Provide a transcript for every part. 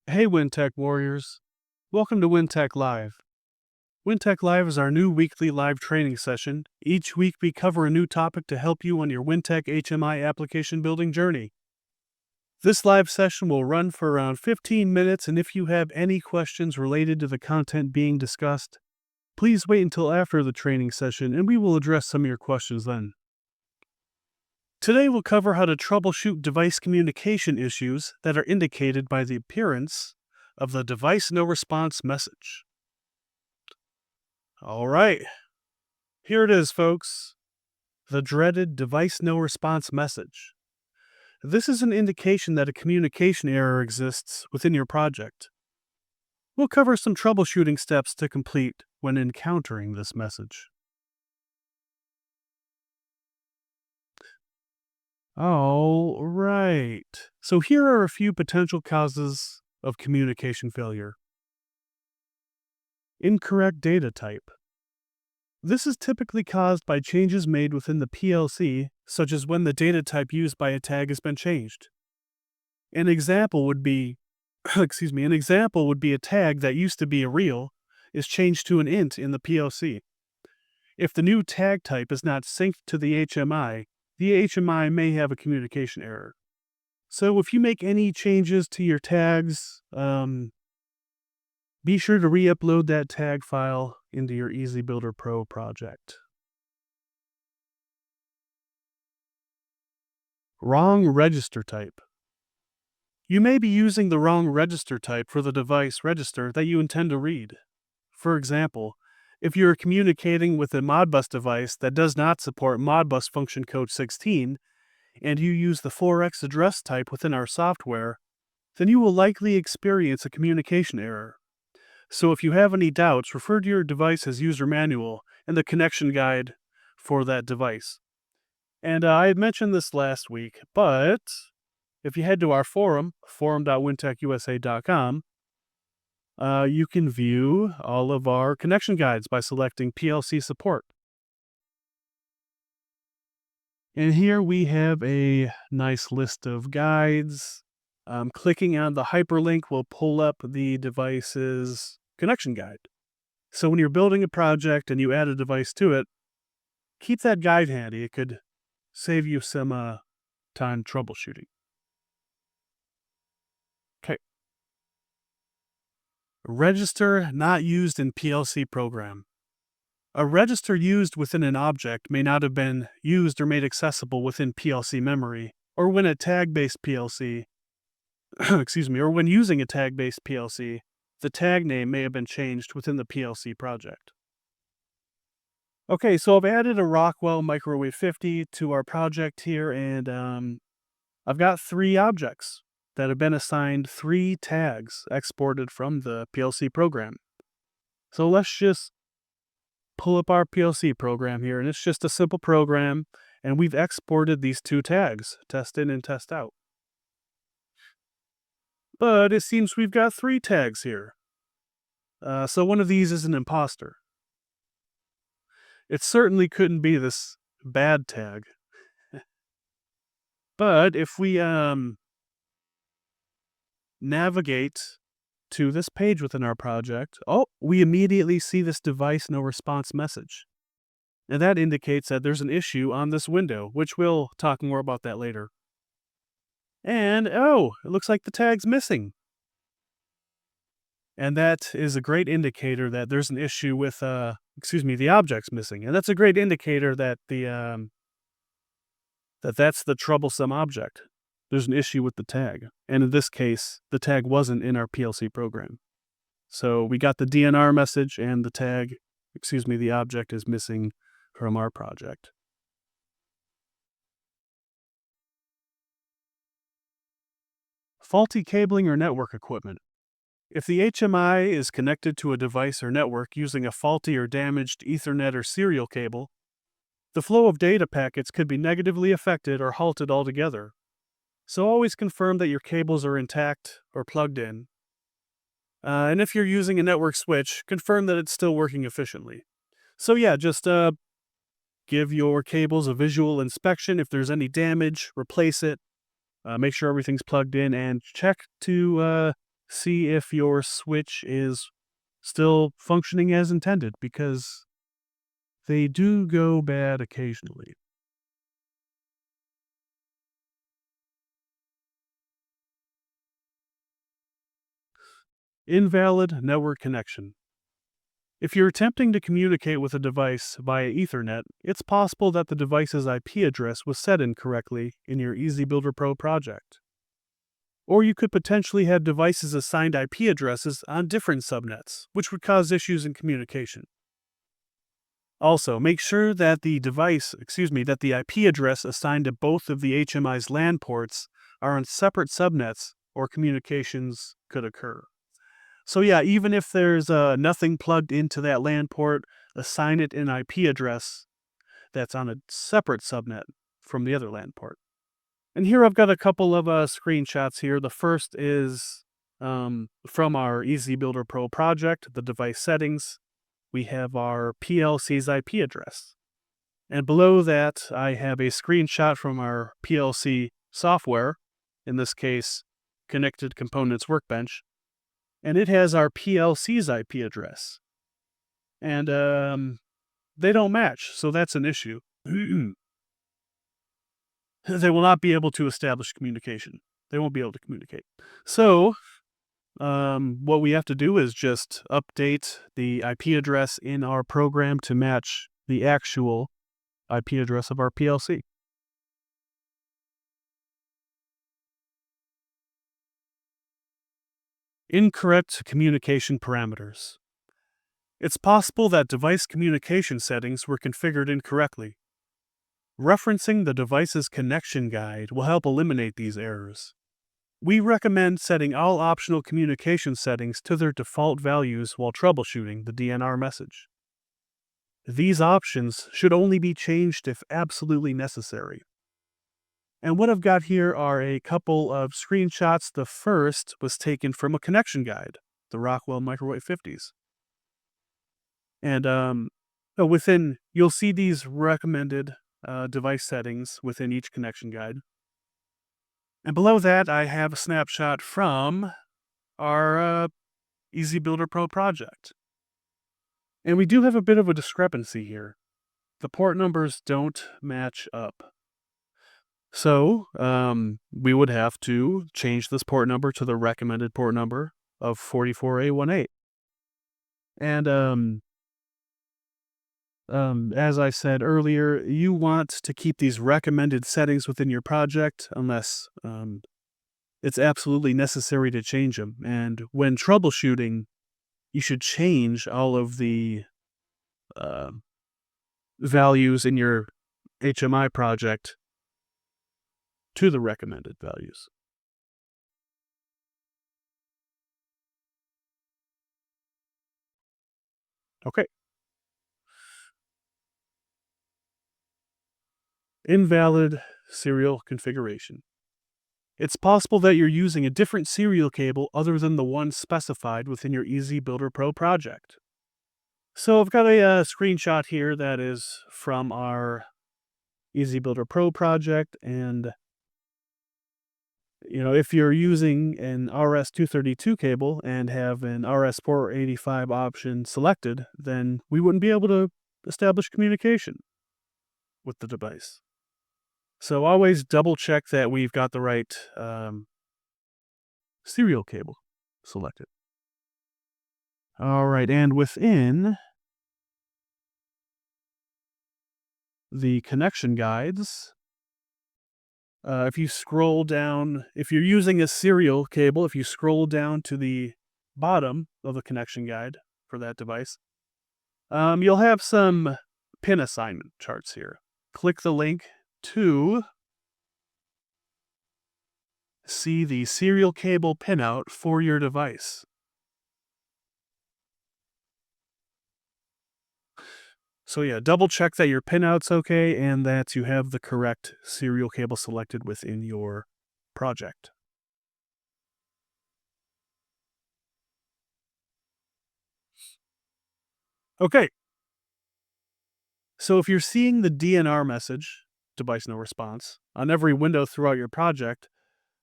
Hey Weintek warriors, welcome to Weintek Live. Weintek Live is our new weekly live training session. Each week we cover a new topic to help you on your Weintek HMI application building journey. This live session will run for around 15 minutes, and if you have any questions related to the content being discussed, please wait until after the training session and we will address some of your questions then. Today we'll cover how to troubleshoot device communication issues that are indicated by the appearance of the device no response message. All right, here it is, folks. The dreaded device no response message. This is an indication that a communication error exists within your project. We'll cover some troubleshooting steps to complete when encountering this message. All right. So here are a few potential causes of communication failure. Incorrect data type. This is typically caused by changes made within the PLC, such as when the data type used by a tag has been changed. An example would be a tag that used to be a real is changed to an int in the PLC. If the new tag type is not synced to the HMI may have a communication error. So if you make any changes to your tags, be sure to re-upload that tag file into your EasyBuilder Pro project. Wrong register type. You may be using the wrong register type for the device register that you intend to read. For example, if you're communicating with a Modbus device that does not support Modbus function code 16, and you use the 4x address type within our software, then you will likely experience a communication error. So if you have any doubts, refer to your device's user manual and the connection guide for that device. And I had mentioned this last week, but if you head to our forum, forum.wintekusa.com, you can view all of our connection guides by selecting PLC support. And here we have a nice list of guides. Clicking on the hyperlink will pull up the device's connection guide. So when you're building a project and you add a device to it, keep that guide handy. It could save you some time troubleshooting. Okay. Register not used in PLC program. A register used within an object may not have been used or made accessible within PLC memory, or when a tag-based PLC, or when using a tag-based PLC, the tag name may have been changed within the PLC project. Okay, so I've added a Rockwell Microwave 50 to our project here, and I've got 3 objects that have been assigned 3 tags exported from the PLC program. So let's just pull up our PLC program here, and it's just a simple program, and we've exported these 2 tags, test in and test out. But it seems we've got 3 tags here. So one of these is an imposter. It certainly couldn't be this bad tag. But if we navigate to this page within our project, we immediately see this device no response message. And that indicates that there's an issue on this window, which we'll talk more about that later. And it looks like the tag's missing. And that is a great indicator that there's an issue with, the object's missing. And that's a great indicator that that's the troublesome object. There's an issue with the tag. And in this case, the tag wasn't in our PLC program. So we got the DNR message and the object is missing from our project. Faulty cabling or network equipment. If the HMI is connected to a device or network using a faulty or damaged Ethernet or serial cable, the flow of data packets could be negatively affected or halted altogether. So always confirm that your cables are intact or plugged in. And if you're using a network switch, confirm that it's still working efficiently. So yeah, just give your cables a visual inspection. If there's any damage, replace it. Make sure everything's plugged in, and check to see if your switch is still functioning as intended, because they do go bad occasionally. Invalid network connection. If you're attempting to communicate with a device via Ethernet, it's possible that the device's IP address was set incorrectly in your EasyBuilder Pro project. Or you could potentially have devices assigned IP addresses on different subnets, which would cause issues in communication. Also, make sure that the IP address assigned to both of the HMI's LAN ports are on separate subnets, or communications could occur. So yeah, even if there's nothing plugged into that LAN port, assign it an IP address that's on a separate subnet from the other LAN port. And here I've got a couple of screenshots here. The first is from our EasyBuilder Pro project, the device settings. We have our PLC's IP address. And below that, I have a screenshot from our PLC software, in this case, Connected Components Workbench. And it has our PLC's IP address. And they don't match, so that's an issue. They will not be able to establish communication. They won't be able to communicate. So, what we have to do is just update the IP address in our program to match the actual IP address of our PLC. Incorrect communication parameters. It's possible that device communication settings were configured incorrectly. Referencing the device's connection guide will help eliminate these errors. We recommend setting all optional communication settings to their default values while troubleshooting the DNR message. These options should only be changed if absolutely necessary. And what I've got here are a couple of screenshots. The first was taken from a connection guide, the Rockwell Microwave 50s. And you'll see these recommended device settings within each connection guide. And below that, I have a snapshot from our EasyBuilder Pro project. And we do have a bit of a discrepancy here. The port numbers don't match up. So, we would have to change this port number to the recommended port number of 44A18. And as I said earlier, you want to keep these recommended settings within your project unless it's absolutely necessary to change them. And when troubleshooting, you should change all of the values in your HMI project to the recommended values. Okay. Invalid serial configuration. It's possible that you're using a different serial cable other than the one specified within your EasyBuilder Pro project. So I've got a screenshot here that is from our EasyBuilder Pro project, and if you're using an RS-232 cable and have an RS-485 option selected, then we wouldn't be able to establish communication with the device. So always double check that we've got the right serial cable selected. All right, and within the connection guides, if you scroll down, if you're using a serial cable, if you scroll down to the bottom of the connection guide for that device, you'll have some pin assignment charts here. Click the link to see the serial cable pinout for your device. So yeah, double check that your pinout's okay and that you have the correct serial cable selected within your project. Okay. So if you're seeing the DNR message, device no response, on every window throughout your project,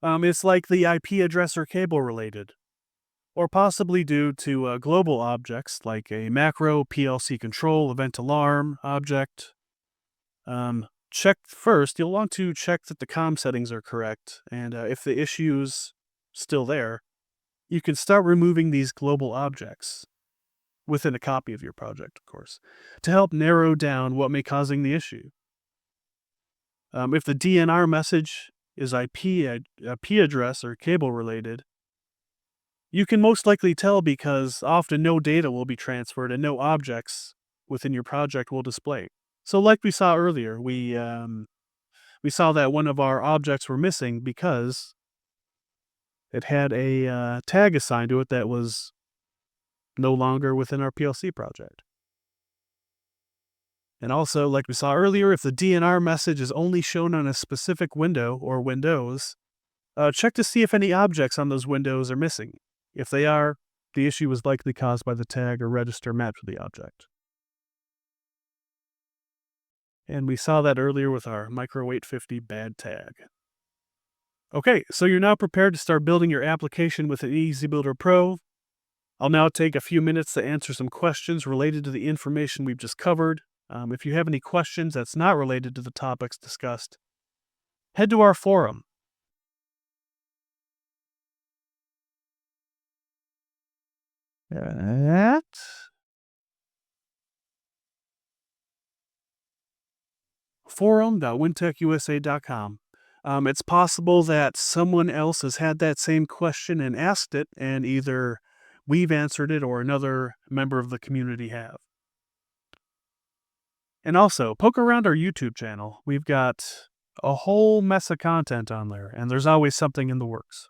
it's like the IP address or cable related. or possibly due to global objects like a macro PLC control event alarm object. Check first. You'll want to check that the COM settings are correct, and if the issue's still there, you can start removing these global objects within a copy of your project, of course, to help narrow down what may causing the issue. If the DNR message is IP address or cable related, you can most likely tell because often no data will be transferred and no objects within your project will display. So, like we saw earlier, we saw that one of our objects were missing because it had a tag assigned to it that was no longer within our PLC project. And also, like we saw earlier, if the DNR message is only shown on a specific window or windows, check to see if any objects on those windows are missing. If they are, the issue was likely caused by the tag or register mapped to the object. And we saw that earlier with our Micro 850 bad tag. Okay, so you're now prepared to start building your application with an EasyBuilder Pro. I'll now take a few minutes to answer some questions related to the information we've just covered. If you have any questions that's not related to the topics discussed, head to our forum. At forum.wintechusa.com. It's possible that someone else has had that same question and asked it, and either we've answered it or another member of the community have. And also, poke around our YouTube channel. We've got a whole mess of content on there, and there's always something in the works.